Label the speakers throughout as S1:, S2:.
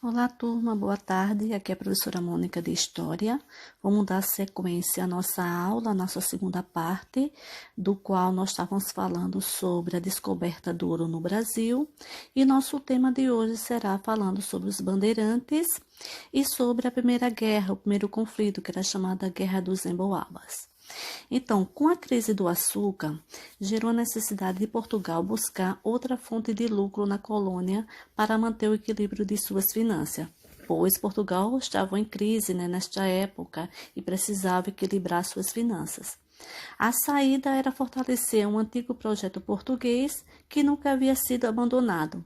S1: Olá, turma, boa tarde. Aqui é a professora Mônica de História. Vamos dar sequência à nossa aula, nossa segunda parte, do qual nós estávamos falando sobre a descoberta do ouro no Brasil. E nosso tema de hoje será falando sobre os bandeirantes e sobre a Primeira Guerra, o primeiro conflito, que era chamada Guerra dos Emboabas. Então, com a crise do açúcar, gerou a necessidade de Portugal buscar outra fonte de lucro na colônia para manter o equilíbrio de suas finanças, pois Portugal estava em crise, nesta época e precisava equilibrar suas finanças. A saída era fortalecer um antigo projeto português que nunca havia sido abandonado,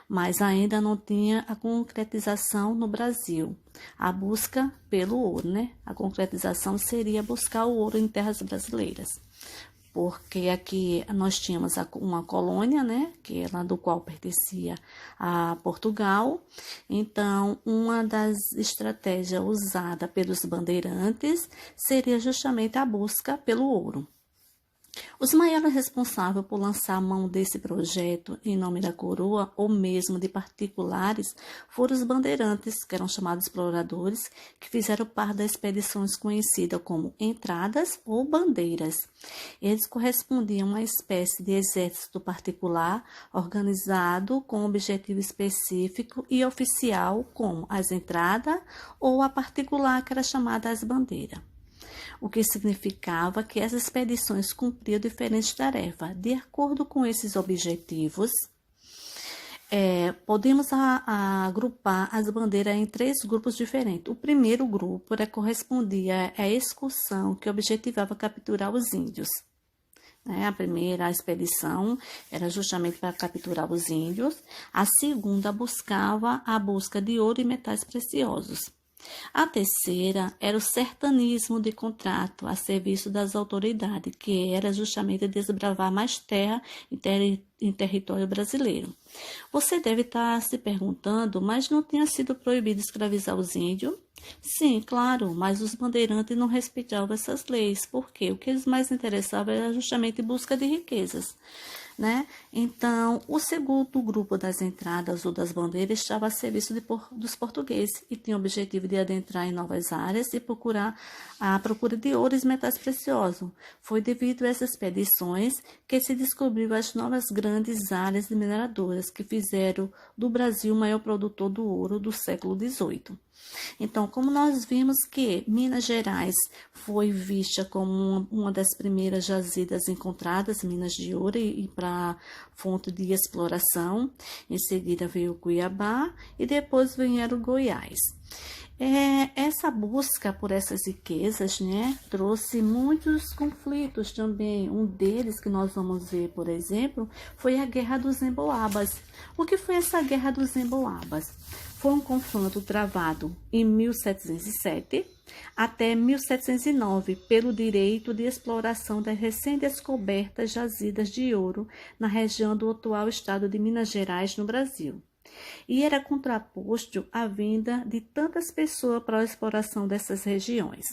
S1: mas ainda não tinha a concretização no Brasil. A busca pelo ouro, A concretização seria buscar o ouro em terras brasileiras, porque aqui nós tínhamos uma colônia, que era do qual pertencia a Portugal. Então, uma das estratégias usadas pelos bandeirantes seria justamente a busca pelo ouro. Os maiores responsáveis por lançar a mão desse projeto em nome da coroa, ou mesmo de particulares, foram os bandeirantes, que eram chamados exploradores, que fizeram parte das expedições conhecidas como entradas ou bandeiras. Eles correspondiam a uma espécie de exército particular, organizado com um objetivo específico e oficial, como as entradas, ou a particular, que era chamada as bandeiras. O que significava que essas expedições cumpriam diferentes tarefas. De acordo com esses objetivos, podemos agrupar as bandeiras em 3 grupos diferentes. O primeiro grupo correspondia à excursão, que objetivava capturar os índios. A primeira expedição era justamente para capturar os índios. A segunda buscava a busca de ouro e metais preciosos. A terceira era o sertanismo de contrato a serviço das autoridades, que era justamente desbravar mais terra em território brasileiro. Você deve estar se perguntando, mas não tinha sido proibido escravizar os índios? Sim, claro, mas os bandeirantes não respeitavam essas leis, porque o que eles mais interessavam era justamente busca de riquezas. Então, o segundo grupo das entradas ou das bandeiras estava a serviço dos portugueses e tinha o objetivo de adentrar em novas áreas e procurar a procura de ouro e metais preciosos. Foi devido a essas expedições que se descobriu as novas grandes áreas de mineradoras que fizeram do Brasil o maior produtor do ouro do século XVIII. Então, como nós vimos que Minas Gerais foi vista como uma das primeiras jazidas encontradas, minas de ouro, e para fonte de exploração, em seguida veio Cuiabá e depois vieram Goiás. Essa busca por essas riquezas, trouxe muitos conflitos também. Um deles que nós vamos ver, por exemplo, foi a Guerra dos Emboabas. O que foi essa Guerra dos Emboabas? Foi um confronto travado em 1707 até 1709 pelo direito de exploração das recém-descobertas jazidas de ouro na região do atual estado de Minas Gerais, no Brasil. E era contraposto à vinda de tantas pessoas para a exploração dessas regiões.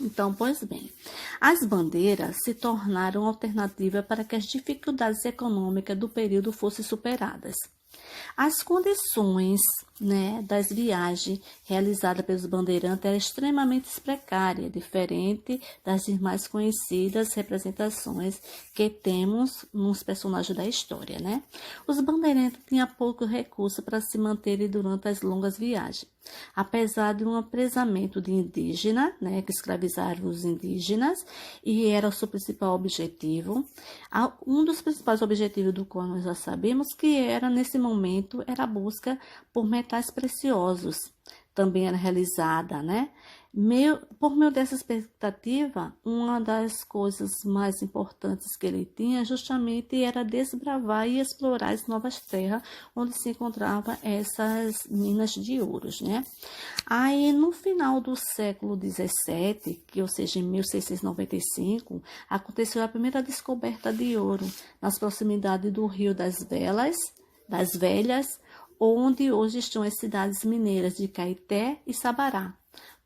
S1: Então, pois bem, as bandeiras se tornaram alternativa para que as dificuldades econômicas do período fossem superadas. As condições das viagens realizadas pelos bandeirantes eram extremamente precárias, diferente das mais conhecidas representações que temos nos personagens da história. Os bandeirantes tinham pouco recurso para se manterem durante as longas viagens. Apesar de um apresamento de indígenas, que escravizaram os indígenas, e era o seu principal objetivo, um dos principais objetivos do qual nós já sabemos que era, nesse momento, era a busca por metais preciosos. Também era realizada, por meio dessa expectativa, uma das coisas mais importantes que ele tinha justamente era desbravar e explorar as novas terras onde se encontravam essas minas de ouro, Aí, no final do século XVII, ou seja, em 1695, aconteceu a primeira descoberta de ouro nas proximidades do Rio das Velhas, onde hoje estão as cidades mineiras de Caeté e Sabará.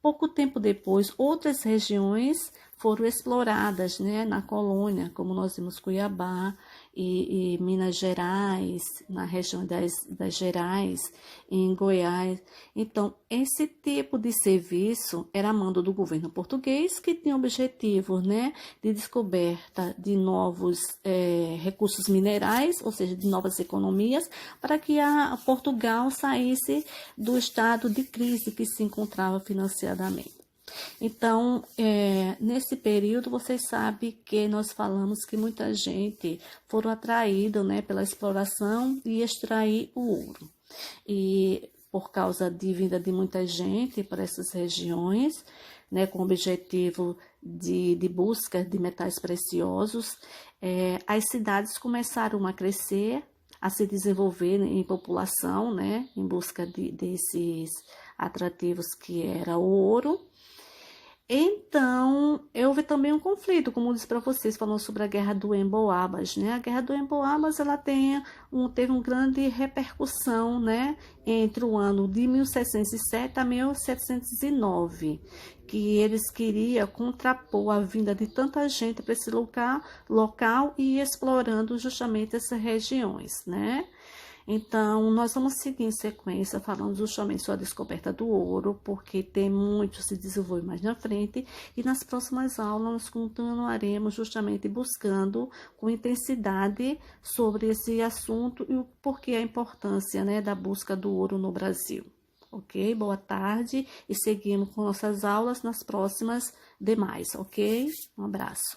S1: Pouco tempo depois, outras regiões foram exploradas, na colônia, como nós vimos Cuiabá e Minas Gerais, na região das Gerais, em Goiás. Então, esse tipo de serviço era mando do governo português, que tinha o objetivo, né, de descoberta de novos recursos minerais, ou seja, de novas economias, para que a Portugal saísse do estado de crise que se encontrava financeiramente. Então, nesse período, vocês sabem que nós falamos que muita gente foram atraídos, né, pela exploração e extrair o ouro. E por causa de vinda de muita gente para essas regiões, né, com o objetivo de busca de metais preciosos, as cidades começaram a crescer, a se desenvolver em população, né, em busca desses atrativos que era o ouro. Então, houve também um conflito, como eu disse para vocês, falando sobre a Guerra do Emboabas, né? A Guerra do Emboabas, ela teve uma grande repercussão, né? Entre o ano de 1707 a 1709, que eles queriam contrapor a vinda de tanta gente para esse local e ir explorando justamente essas regiões, né? Então, nós vamos seguir em sequência falando justamente sobre a descoberta do ouro, porque tem muito se desenvolver mais na frente, e nas próximas aulas nós continuaremos justamente buscando com intensidade sobre esse assunto e o porquê a importância, né, da busca do ouro no Brasil. Ok? Boa tarde e seguimos com nossas aulas nas próximas demais, ok? Um abraço.